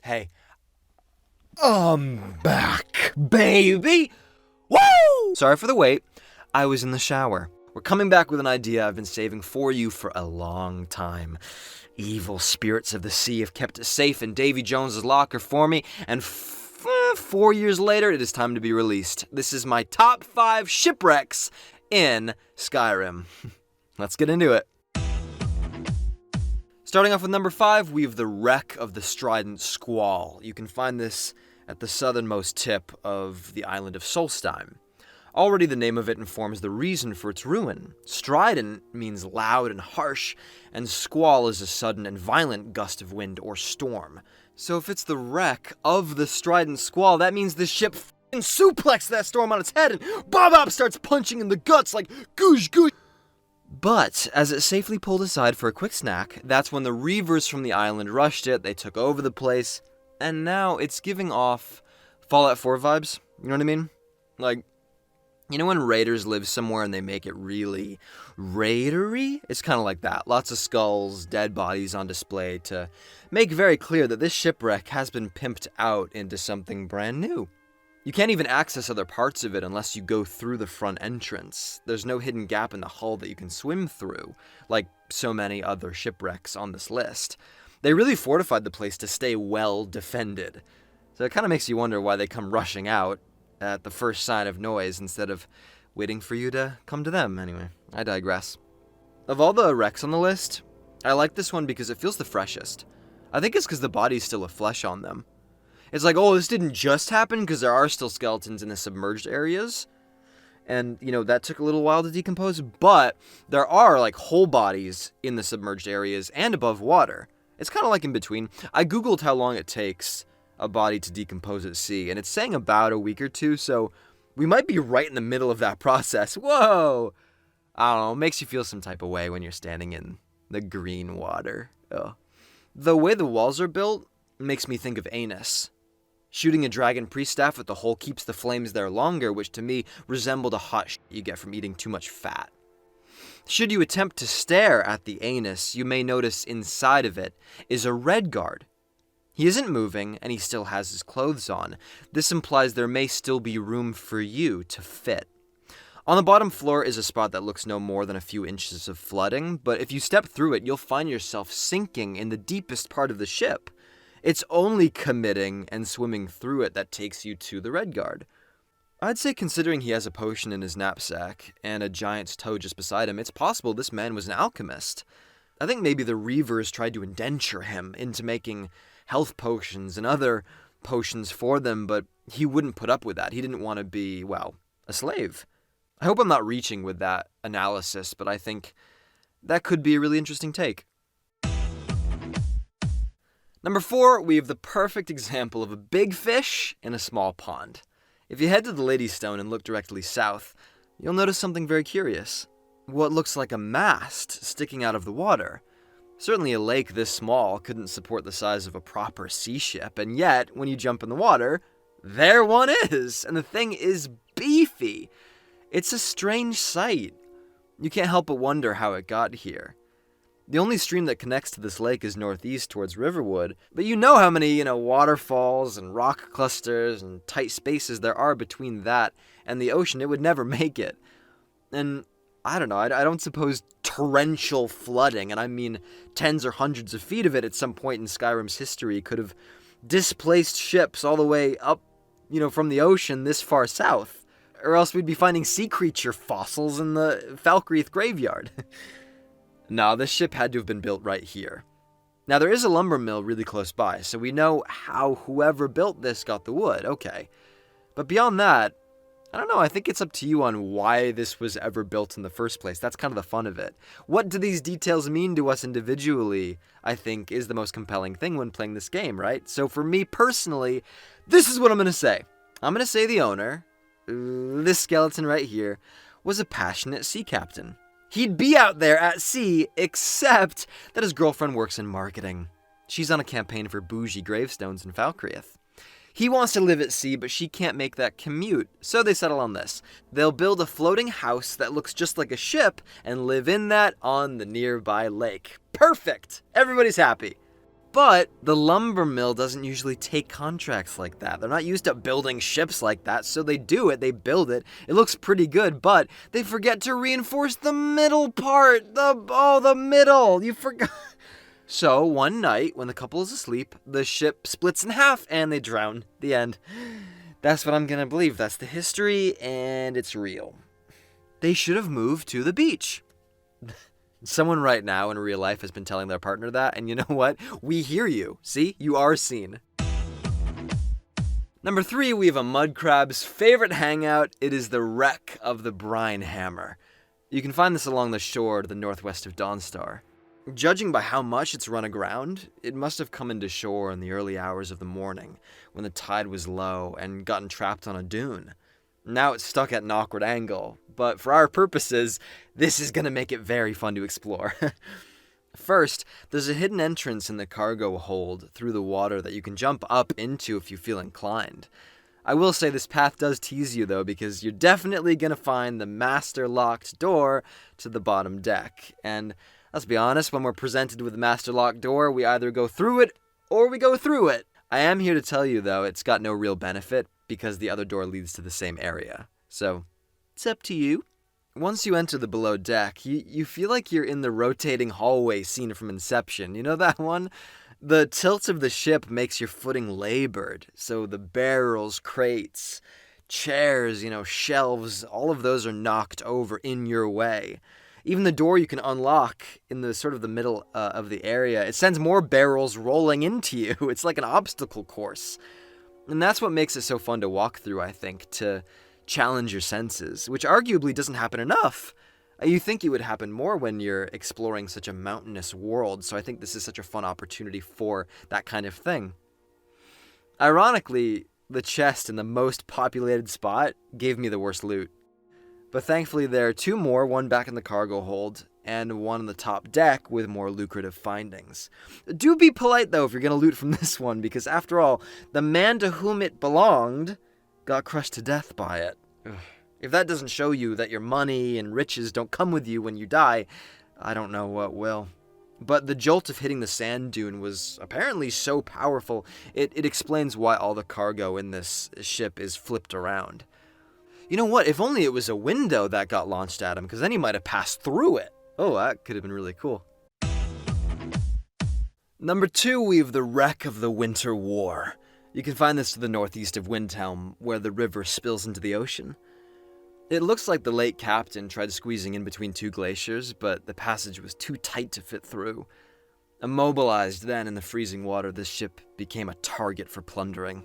Hey, I'm back, baby! Woo! Sorry for the wait. I was in the shower. We're coming back with an idea I've been saving for you for a long time. Evil spirits of the sea have kept it safe in Davy Jones's locker for me, and 4 years later, it is time to be released. This is my top 5 shipwrecks in Skyrim. Let's get into it. Starting off with number 5, we have the wreck of the Strident Squall. You can find this at the southernmost tip of the island of Solstheim. Already the name of it informs the reason for its ruin. Strident means loud and harsh, and squall is a sudden and violent gust of wind or storm. So if it's the wreck of the Strident Squall, that means the ship f***ing suplexed that storm on its head, and Bob starts punching in the guts like goosh goosh. But as it safely pulled aside for a quick snack, that's when the reavers from the island rushed it, they took over the place, and now it's giving off Fallout 4 vibes, you know what I mean? Like, you know when raiders live somewhere and they make it really raidery? It's kind of like that. Lots of skulls, dead bodies on display to make very clear that this shipwreck has been pimped out into something brand new. You can't even access other parts of it unless you go through the front entrance. There's no hidden gap in the hull that you can swim through, like so many other shipwrecks on this list. They really fortified the place to stay well defended. So it kind of makes you wonder why they come rushing out at the first sign of noise instead of waiting for you to come to them. Anyway, I digress. Of all the wrecks on the list, I like this one because it feels the freshest. I think it's because the bodies still have flesh on them. It's like, oh, this didn't just happen because there are still skeletons in the submerged areas. And, that took a little while to decompose, but there are, whole bodies in the submerged areas and above water. It's kind of like in between. I googled how long it takes a body to decompose at sea, and it's saying about a week or two, so we might be right in the middle of that process. Whoa! I don't know, it makes you feel some type of way when you're standing in the green water. Ugh. The way the walls are built makes me think of Anus. Shooting a dragon priest staff with the hole keeps the flames there longer, which to me resembled a hot shit you get from eating too much fat. Should you attempt to stare at the anus, you may notice inside of it is a red guard. He isn't moving, and he still has his clothes on. This implies there may still be room for you to fit. On the bottom floor is a spot that looks no more than a few inches of flooding, but if you step through it, you'll find yourself sinking in the deepest part of the ship. It's only committing and swimming through it that takes you to the red guard. I'd say considering he has a potion in his knapsack and a giant's toe just beside him, it's possible this man was an alchemist. I think maybe the reavers tried to indenture him into making health potions and other potions for them, but he wouldn't put up with that. He didn't want to be, a slave. I hope I'm not reaching with that analysis, but I think that could be a really interesting take. Number 4, we have the perfect example of a big fish in a small pond. If you head to the Lady Stone and look directly south, you'll notice something very curious. What looks like a mast sticking out of the water. Certainly a lake this small couldn't support the size of a proper sea ship, and yet, when you jump in the water, there one is, and the thing is beefy. It's a strange sight. You can't help but wonder how it got here. The only stream that connects to this lake is northeast towards Riverwood, but you know how many, waterfalls and rock clusters and tight spaces there are between that and the ocean. It would never make it. And I don't know, I don't suppose torrential flooding, and I mean tens or hundreds of feet of it at some point in Skyrim's history, could have displaced ships all the way up, from the ocean this far south. Or else we'd be finding sea creature fossils in the Falkreath graveyard. No, this ship had to have been built right here. Now, there is a lumber mill really close by, so we know how whoever built this got the wood, okay. But beyond that, I don't know, I think it's up to you on why this was ever built in the first place. That's kind of the fun of it. What do these details mean to us individually, I think, is the most compelling thing when playing this game, right? So for me personally, this is what I'm going to say. I'm going to say the owner, this skeleton right here, was a passionate sea captain. He'd be out there at sea, except that his girlfriend works in marketing. She's on a campaign for bougie gravestones in Falkreath. He wants to live at sea, but she can't make that commute, so they settle on this. They'll build a floating house that looks just like a ship and live in that on the nearby lake. Perfect! Everybody's happy. But the lumber mill doesn't usually take contracts like that. They're not used to building ships like that, so they do it, they build it. It looks pretty good, but they forget to reinforce the middle part. The middle. You forgot. So one night, when the couple is asleep, the ship splits in half and they drown. The end. That's what I'm gonna believe. That's the history, and it's real. They should have moved to the beach. Someone right now in real life has been telling their partner that, and you know what? We hear you. See? You are seen. Number 3, we have a mud crab's favorite hangout. It is the wreck of the Brine hammer. You can find this along the shore to the northwest of Dawnstar. Judging by how much it's run aground, it must have come into shore in the early hours of the morning, when the tide was low, and gotten trapped on a dune. Now it's stuck at an awkward angle, but for our purposes, this is going to make it very fun to explore. First, there's a hidden entrance in the cargo hold through the water that you can jump up into if you feel inclined. I will say this path does tease you though, because you're definitely going to find the master locked door to the bottom deck. And let's be honest, when we're presented with the master locked door, we either go through it or we go through it. I am here to tell you though, it's got no real benefit, because the other door leads to the same area. So, it's up to you. Once you enter the below deck, you feel like you're in the rotating hallway scene from Inception. You know that one? The tilt of the ship makes your footing labored. So the barrels, crates, chairs, shelves, all of those are knocked over in your way. Even the door you can unlock in the sort of the middle of the area, it sends more barrels rolling into you. It's like an obstacle course. And that's what makes it so fun to walk through, I think, to challenge your senses, which arguably doesn't happen enough. You think it would happen more when you're exploring such a mountainous world, so I think this is such a fun opportunity for that kind of thing. Ironically, the chest in the most populated spot gave me the worst loot. But thankfully there are 2 more, one back in the cargo hold, and one on the top deck with more lucrative findings. Do be polite, though, if you're going to loot from this one, because after all, the man to whom it belonged got crushed to death by it. Ugh. If that doesn't show you that your money and riches don't come with you when you die, I don't know what will. But the jolt of hitting the sand dune was apparently so powerful, it explains why all the cargo in this ship is flipped around. You know what? If only it was a window that got launched at him, because then he might have passed through it. Oh, that could have been really cool. Number 2, we have the wreck of the Winter War. You can find this to the northeast of Windhelm, where the river spills into the ocean. It looks like the late captain tried squeezing in between 2 glaciers, but the passage was too tight to fit through. Immobilized then in the freezing water, this ship became a target for plundering.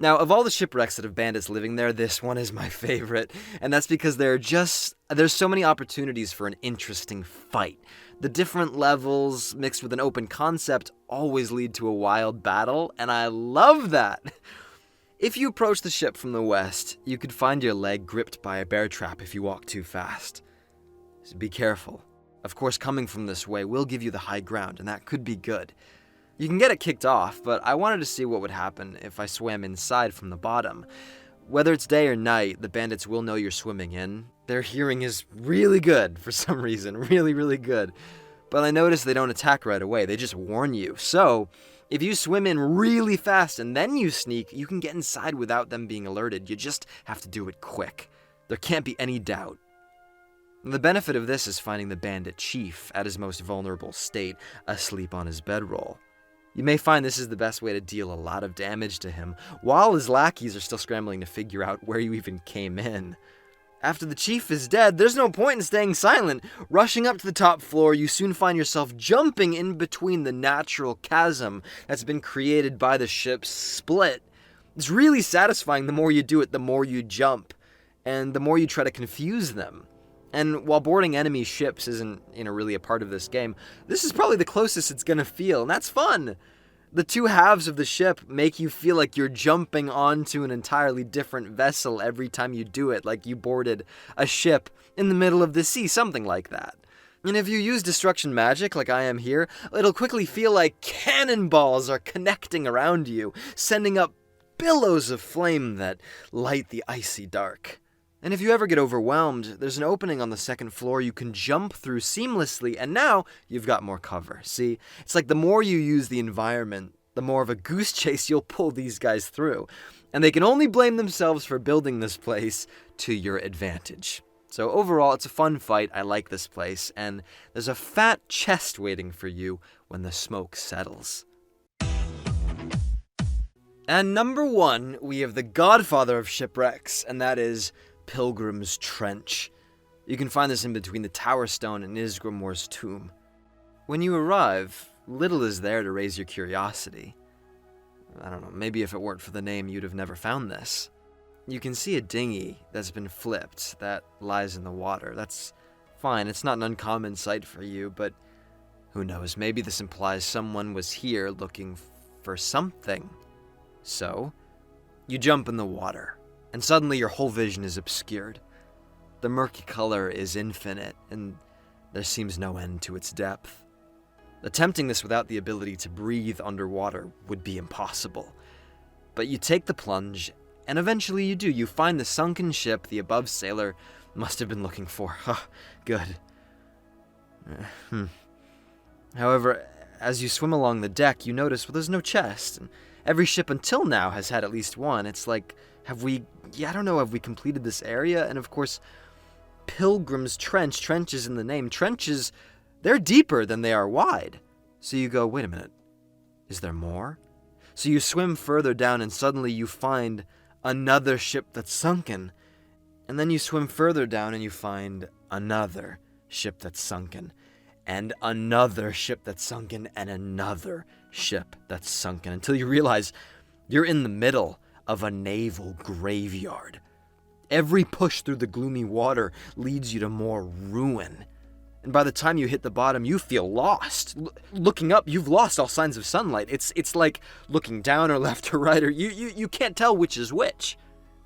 Now, of all the shipwrecks that have bandits living there, this one is my favorite, and that's because there's so many opportunities for an interesting fight. The different levels, mixed with an open concept, always lead to a wild battle, and I love that! If you approach the ship from the west, you could find your leg gripped by a bear trap if you walk too fast. So be careful. Of course, coming from this way will give you the high ground, and that could be good. You can get it kicked off, but I wanted to see what would happen if I swam inside from the bottom. Whether it's day or night, the bandits will know you're swimming in. Their hearing is really good for some reason, really, really good. But I noticed they don't attack right away, they just warn you. So, if you swim in really fast and then you sneak, you can get inside without them being alerted. You just have to do it quick. There can't be any doubt. The benefit of this is finding the bandit chief at his most vulnerable state, asleep on his bedroll. You may find this is the best way to deal a lot of damage to him, while his lackeys are still scrambling to figure out where you even came in. After the chief is dead, there's no point in staying silent. Rushing up to the top floor, you soon find yourself jumping in between the natural chasm that's been created by the ship's split. It's really satisfying. The more you do it, the more you jump, and the more you try to confuse them. And while boarding enemy ships isn't, really a part of this game, this is probably the closest it's gonna feel, and that's fun. The 2 halves of the ship make you feel like you're jumping onto an entirely different vessel every time you do it, like you boarded a ship in the middle of the sea, something like that. And if you use destruction magic like I am here, it'll quickly feel like cannonballs are connecting around you, sending up billows of flame that light the icy dark. And if you ever get overwhelmed, there's an opening on the second floor you can jump through seamlessly, and now you've got more cover. See, it's like the more you use the environment, the more of a goose chase you'll pull these guys through. And they can only blame themselves for building this place to your advantage. So overall, it's a fun fight. I like this place, and there's a fat chest waiting for you when the smoke settles. And number 1, we have the godfather of shipwrecks, and that is Pilgrim's Trench. You can find this in between the Tower Stone and Isgrimor's tomb. When you arrive, little is there to raise your curiosity. I don't know, maybe if it weren't for the name, you'd have never found this. You can see a dinghy that's been flipped that lies in the water. That's fine, it's not an uncommon sight for you, but who knows, maybe this implies someone was here looking for something. So, you jump in the water, and suddenly your whole vision is obscured. The murky color is infinite, and there seems no end to its depth. Attempting this without the ability to breathe underwater would be impossible. But you take the plunge, and eventually you do. You find the sunken ship the above sailor must have been looking for. Good. However, as you swim along the deck, you notice, well, there's no chest. And every ship until now has had at least one. It's like, have we completed this area? And of course, Pilgrim's Trench. Trench is in the name. Trenches, they're deeper than they are wide. So you go, wait a minute, is there more? So you swim further down and suddenly you find another ship that's sunken. And then you swim further down and you find another ship that's sunken. And another ship that's sunken and another ship that's sunken. Until you realize you're in the middle of a naval graveyard. Every push through the gloomy water leads you to more ruin. And by the time you hit the bottom, you feel lost. Looking up, you've lost all signs of sunlight. It's like looking down or left or right, or you can't tell which is which.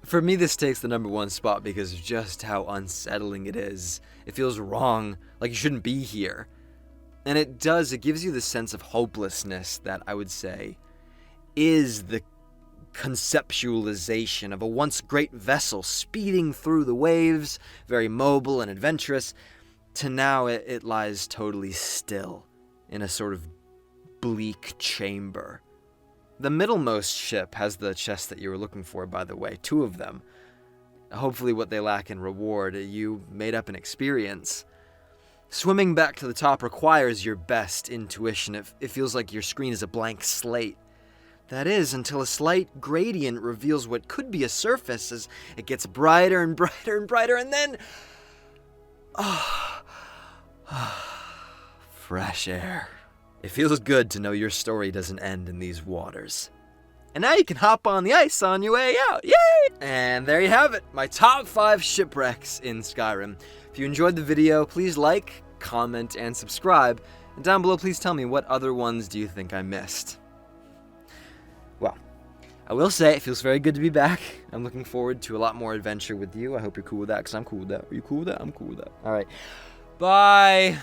For me, this takes the number 1 spot because of just how unsettling it is. It feels wrong, like you shouldn't be here. And it gives you the sense of hopelessness that I would say is the conceptualization of a once great vessel speeding through the waves, very mobile and adventurous, to now it lies totally still in a sort of bleak chamber. The middlemost ship has the chest that you were looking for, by the way, 2 of them. Hopefully what they lack in reward, you made up an experience. Swimming back to the top requires your best intuition. It feels like your screen is a blank slate. That is, until a slight gradient reveals what could be a surface as it gets brighter and brighter and brighter, and then... fresh air. It feels good to know your story doesn't end in these waters. And now you can hop on the ice on your way out. Yay! And there you have it, my top 5 shipwrecks in Skyrim. If you enjoyed the video, please like, comment, and subscribe. And down below, please tell me what other ones do you think I missed. Well, I will say it feels very good to be back. I'm looking forward to a lot more adventure with you. I hope you're cool with that, because I'm cool with that. Are you cool with that? I'm cool with that. All right. Bye.